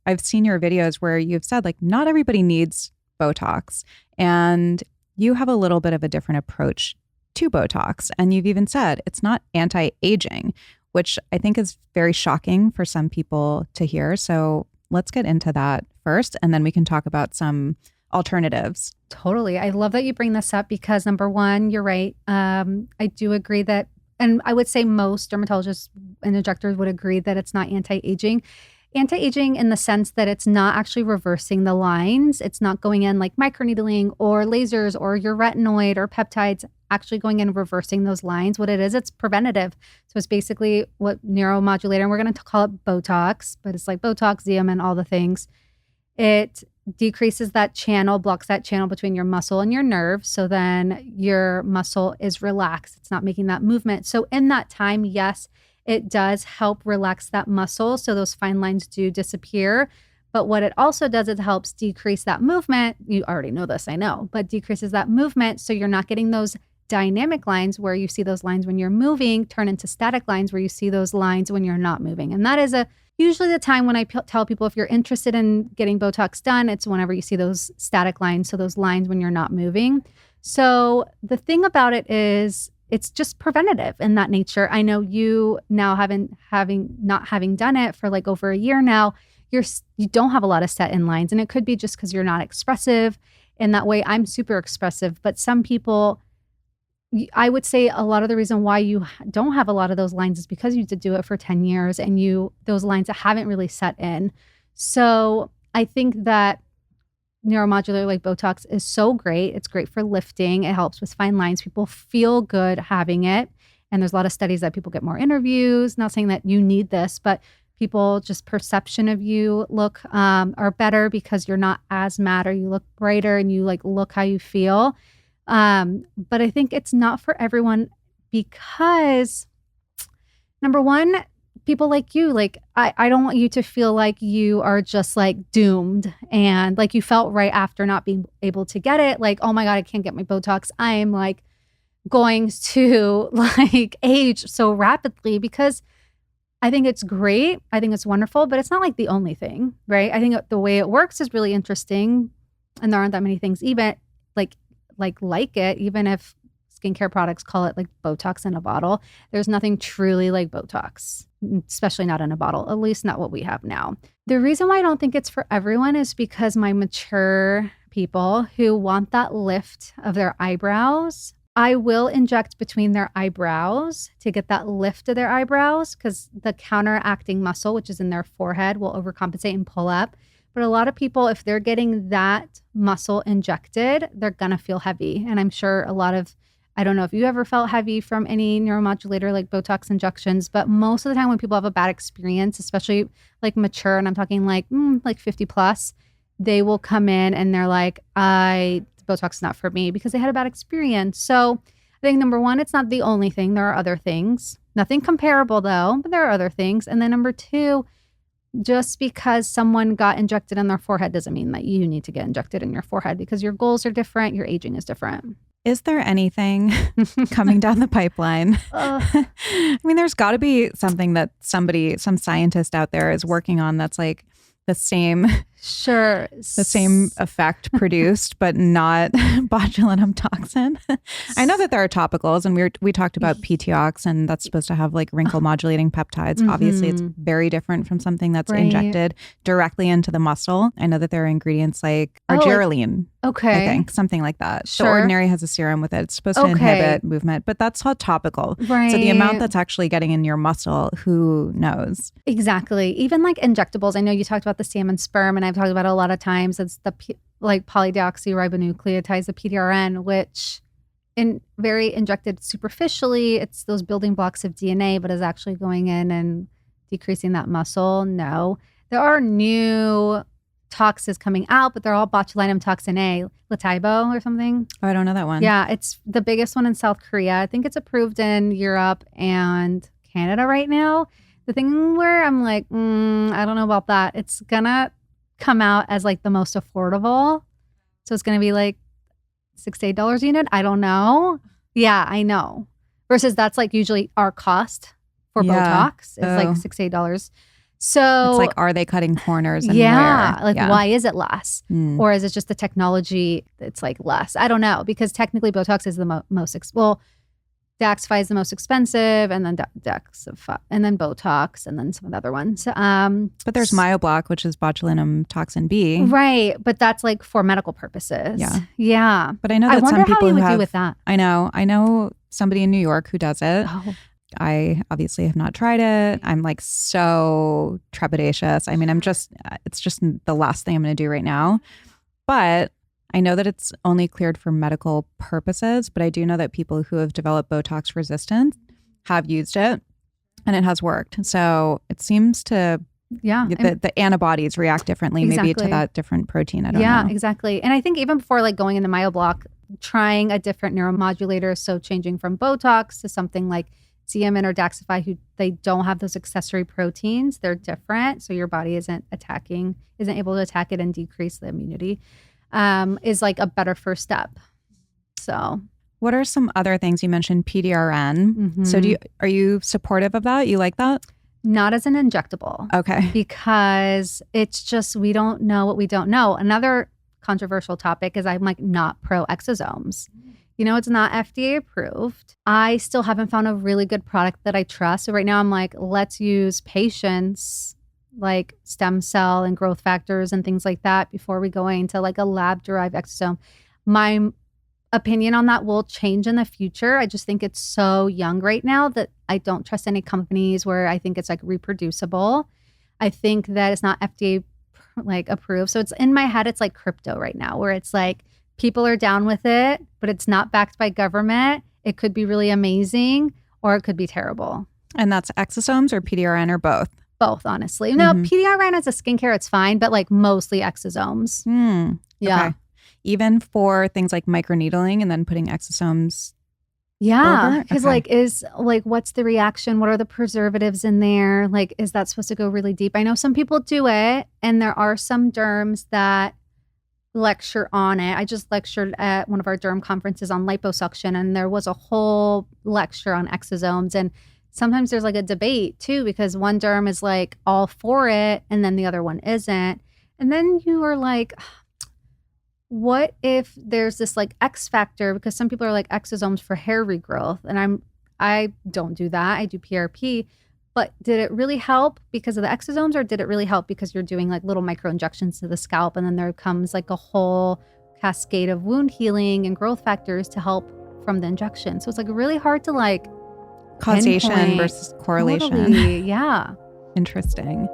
I've seen your videos where you've said like not everybody needs Botox, and you have a little bit of a different approach to Botox. And you've even said it's not anti-aging, which I think is very shocking for some people to hear. So let's get into that first, and then we can talk about some alternatives. Totally. I love that you bring this up because number one, you're right. I do agree that, and I would say most dermatologists and injectors would agree that it's not anti-aging. Anti-aging in the sense that it's not actually reversing the lines. It's not going in like microneedling or lasers or your retinoid or peptides actually going in and reversing those lines. What it is, it's preventative. So it's basically what neuromodulator, and we're going to call it Botox, but it's like Botox, Xeomin, all the things. It decreases that channel, blocks that channel between your muscle and your nerve. So then your muscle is relaxed. It's not making that movement. So in that time, yes, it does help relax that muscle. So those fine lines do disappear. But what it also does, it helps decrease that movement. You already know this, I know, but decreases that movement. So you're not getting those dynamic lines where you see those lines when you're moving turn into static lines where you see those lines when you're not moving. And that is usually the time when I tell people if you're interested in getting Botox done, it's whenever you see those static lines. So those lines when you're not moving. So the thing about it is it's just preventative in that nature. I know you now not having done it for like over a year now, you don't have a lot of set in lines. And it could be just because you're not expressive in that way. I'm super expressive, but some people, I would say a lot of the reason why you don't have a lot of those lines is because you did do it for 10 years and those lines haven't really set in. So I think that neuromodulator like Botox is so great. It's great for lifting. It helps with fine lines. People feel good having it. And there's a lot of studies that people get more interviews. Not saying that you need this, but people just perception of you are better because you're not as mad or you look brighter and you like look how you feel. But I think it's not for everyone because number one, people like you, like, I don't want you to feel like you are just like doomed and like you felt right after not being able to get it. Like, oh my God, I can't get my Botox. I am like going to like age so rapidly because I think it's great. I think it's wonderful, but it's not like the only thing, right? I think the way it works is really interesting. And there aren't that many things even like it, even if skincare products call it like Botox in a bottle. There's nothing truly like Botox, especially not in a bottle, at least not what we have now. The reason why I don't think it's for everyone is because my mature people who want that lift of their eyebrows, I will inject between their eyebrows to get that lift of their eyebrows because the counteracting muscle, which is in their forehead, will overcompensate and pull up. But a lot of people, if they're getting that muscle injected, they're going to feel heavy. And I'm sure I don't know if you ever felt heavy from any neuromodulator like Botox injections, but most of the time when people have a bad experience, especially like mature, and I'm talking like 50 plus, they will come in and they're like, Botox is not for me because they had a bad experience. So I think number one, it's not the only thing. There are other things. Nothing comparable though, but there are other things. And then number two, just because someone got injected in their forehead doesn't mean that you need to get injected in your forehead because your goals are different, your aging is different. Is there anything coming down the pipeline? I mean, there's got to be something that some scientist out there is working on that's like the same effect produced, but not botulinum toxin. I know that there are topicals, and we talked about PTOX, and that's supposed to have like wrinkle modulating peptides. Mm-hmm. Obviously, it's very different from something that's injected directly into the muscle. I know that there are ingredients like argireline. Okay. I think something like that. Sure. The Ordinary has a serum with it. It's supposed to inhibit movement, but that's all topical. Right. So the amount that's actually getting in your muscle, who knows? Exactly. Even like injectables. I know you talked about the salmon sperm, and I've talked about it a lot of times. It's the polydeoxyribonucleotides, the PDRN, which very injected superficially, it's those building blocks of DNA, but is actually going in and decreasing that muscle. No. There are new toxins coming out, but they're all botulinum toxin A, Latibo or something. Oh, I don't know that one. Yeah, it's the biggest one in South Korea. I think it's approved in Europe and Canada right now. The thing where I'm like, I don't know about that. It's gonna come out as like the most affordable. So it's gonna be like $6 to $8 a unit. I don't know. Yeah, I know. Versus that's like usually our cost for Botox is like $6 to $8. So it's like, are they cutting corners and yeah, where? like why is it less? Mm. Or is it just the technology that's like less? I don't know, because technically Botox is the well, Daxify is the most expensive, and then Daxify, and then Botox, and then some of the other ones. But there's MyoBlock, which is botulinum toxin B. Right, but that's like for medical purposes. Yeah. But I know that wonder some people how you who would have, do with that. I know somebody in New York who does it. Oh. I obviously have not tried it. I'm like so trepidatious. I mean, it's just the last thing I'm going to do right now. But I know that it's only cleared for medical purposes, but I do know that people who have developed Botox resistance have used it and it has worked. So it seems to, the antibodies react differently, maybe to that different protein. I don't know. Yeah, exactly. And I think even before like going into MyoBlock, trying a different neuromodulator, so changing from Botox to something like Xeomin or Daxify, who they don't have those accessory proteins, they're different. So your body isn't able to attack it and decrease the immunity. Is like a better first step. So what are some other things you mentioned? PDRN. Mm-hmm. So are you supportive of that? You like that? Not as an injectable. Okay. Because it's just, we don't know what we don't know. Another controversial topic is I'm like not pro exosomes. You know, it's not FDA approved. I still haven't found a really good product that I trust. So right now I'm like, let's use patients like stem cell and growth factors and things like that before we go into like a lab derived exosome. My opinion on that will change in the future. I just think it's so young right now that I don't trust any companies where I think it's like reproducible. I think that it's not FDA like approved. So it's in my head, it's like crypto right now, where it's like people are down with it, but it's not backed by government. It could be really amazing or it could be terrible. And that's exosomes or PDRN or both? Both, honestly. No, PDRN as a skincare, it's fine, but like mostly exosomes. Yeah. Okay. Even for things like microneedling and then putting exosomes. Yeah. Because what's the reaction? What are the preservatives in there? Like, is that supposed to go really deep? I know some people do it, and there are some derms that lecture on it. I just lectured at one of our derm conferences on liposuction, and there was a whole lecture on exosomes. And sometimes there's like a debate too, because one derm is like all for it and then the other one isn't. And then you are like, what if there's this like X factor? Because some people are like exosomes for hair regrowth, and I don't do that. I do PRP. But did it really help because of the exosomes, or did it really help because you're doing like little micro injections to the scalp, and then there comes like a whole cascade of wound healing and growth factors to help from the injection? So it's like really hard to like causation versus correlation. Totally. Yeah. Interesting.